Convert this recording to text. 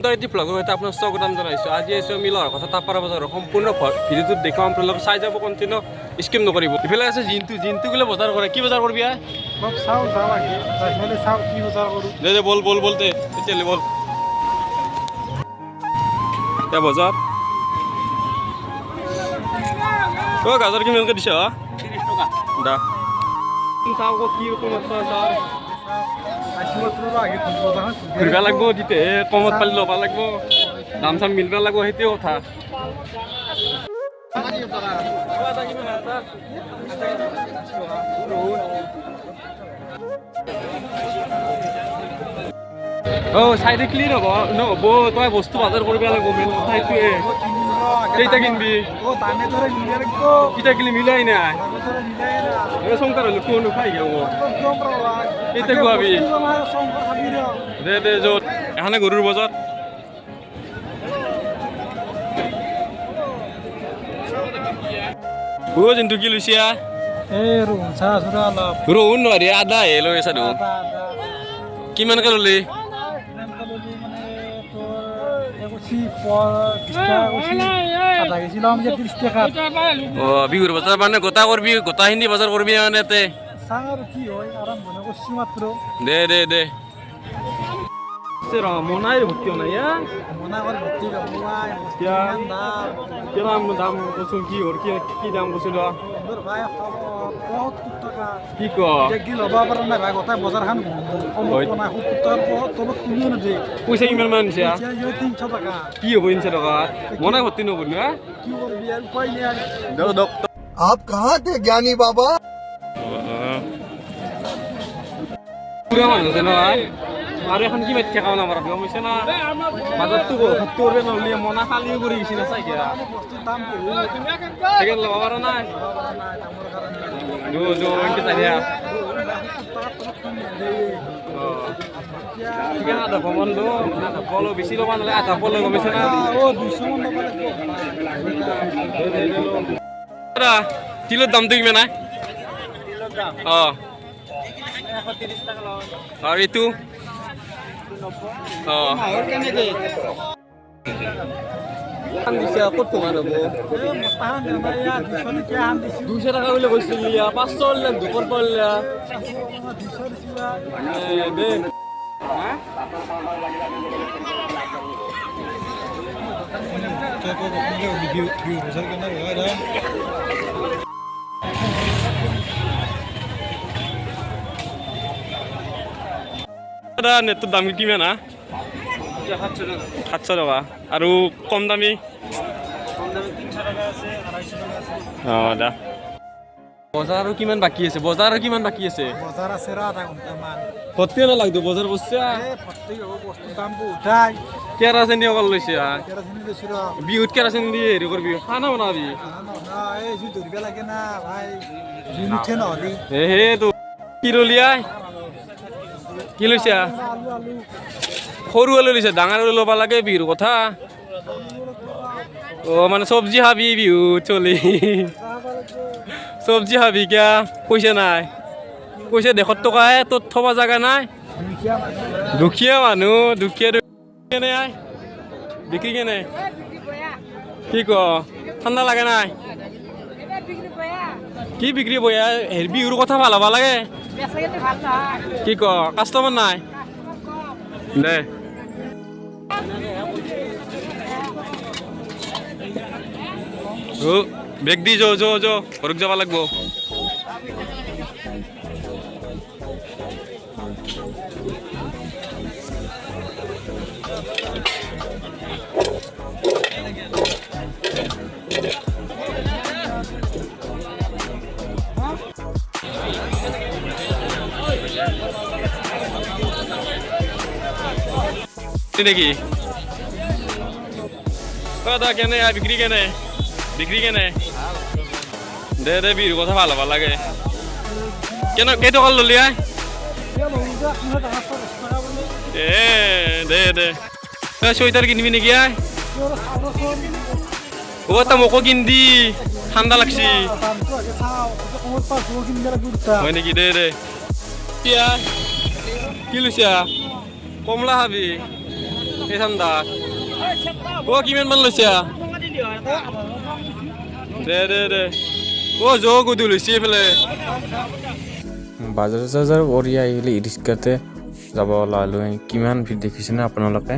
ব্লগৰ সৈতে আপোনাক স্বাগতম জনাইছোঁ। আজি আছোঁ মিলৰ কথা তাপাৰা বজাৰৰ সম্পূৰ্ণ ভিডিঅ'টোত দেখুৱাম আপোনালোকক চাই যাব কণ্টিনিউ স্কিপ নকৰিব। ইফালে আছে জিন্তু গ'লে বজাৰ কৰে কি বজাৰ কৰিবি চাওঁ যাওঁ আগে চাওঁ কি বজাৰ কৰোঁ দে বল দে তেতিয়াহ'লে বল এতিয়া বজাৰ গাজৰ কিমানকৈ দিছ 30 টকা দা চাওঁ আকৌ কি ঘূৰিব লাগিব তেতিয়াহে কমত পালি ল'ব লাগিব দাম চাম মিলিব লাগিব সেইটোৱে কথা চাইডে ক্লিন নহ'ব তই বস্তু বজাৰ কৰিব লাগিব মেইন কথা সেইটোৱে কেইটা কিনবি কেইটা কিনি মিলাই নাই শংকৰ হ'লে কোন খাই গেল কেইটা খুৱাবি দে য'ত এখানে গৰুৰ বজাৰ জিন্তু কি লৈছা ৰহুন নোৱাৰি আদা হে লৈ আছা দেখোন কিমানকৈ ল'লি বিহুৰ বজাৰ মানে গোটা কৰবি গোটাখিনি বজাৰ কৰবি মানে ইয়াতে দে মনাই ভৰ্তি নাই দাম কচোন কি হ'ল কি দাম কৈছিল কি পইচা কিমান মান দিছে কি হ'ব 300 টকা মনাই ভৰ্তি নহ'ব आप कहाँ थे ज्ञानी बाबा পুৰা মানুহ আছে নহয় আৰু এখন কি মাতি খাওঁ নামাৰ গম পাইছে না বাজাৰটো সত্তৰ নহ'লে মনা খালী কৰি গৈছে না চাই ল'ব পৰা নাই বেছি ল'ব নালাগে আধা পল গম পাইছে না তিলৰ দামটো কিমান নাই আৰু এইটো ক'ত কমাই ল'ব 200 টকা বুলি কৈছিল 500 দুপৰ পালে দে নেটৰ দাম কিমান 700 টকা আৰু কম দামী দা বজাৰ আৰু কিমান বাকী আছে ভৰ্তি নালাগতো বজাৰ বস্তু কেৰাচিন অকল লৈছে বিহুত কেৰাচিন দি হেৰি কৰিবি খানা বনাবি সেইটো কি ৰলিয়াই কি লৈছা সৰু আলু লৈছে ডাঙৰ আলু ল'ব লাগে বিহুৰ কথা মানে চব্জি খাবি বিহুত চলি চব্জি খাবি কিয়া পইচা নাই পইচা 100 টকাহে তোৰ থব জাগা নাই দুখীয়া মানুহ কেনে বিক্ৰী কেনে কি ক ঠাণ্ডা লাগে নাই কি বিক্ৰী বয়া হেৰি বিহুৰ কথা ভাল হ'ব লাগে কি ক কাষ্টমাৰ নাই দে বেগ দি ঘৰক যাব লাগিব নেকি কেনে বিক্ৰী কেনে দে বিহুৰ কথা ভাল হ'ব লাগে কেইটকা ল'লি দে চুৱেটাৰ কিনিবি নেকি তই মোকো কিনবি ঠাণ্ডা লাগছি হয় নেকি দে কি লৈছা কমলা খাবি এই ঠাণ্ডা কিমান মান লৈছে দে যৌ গধূলি লৈছে এইফালে বাজাৰ চাজাৰ কৰি আহিলে ই ৰিক্সাতে যাব ওলালোঁ কিমান ভিৰ দেখিছেনে আপোনালোকে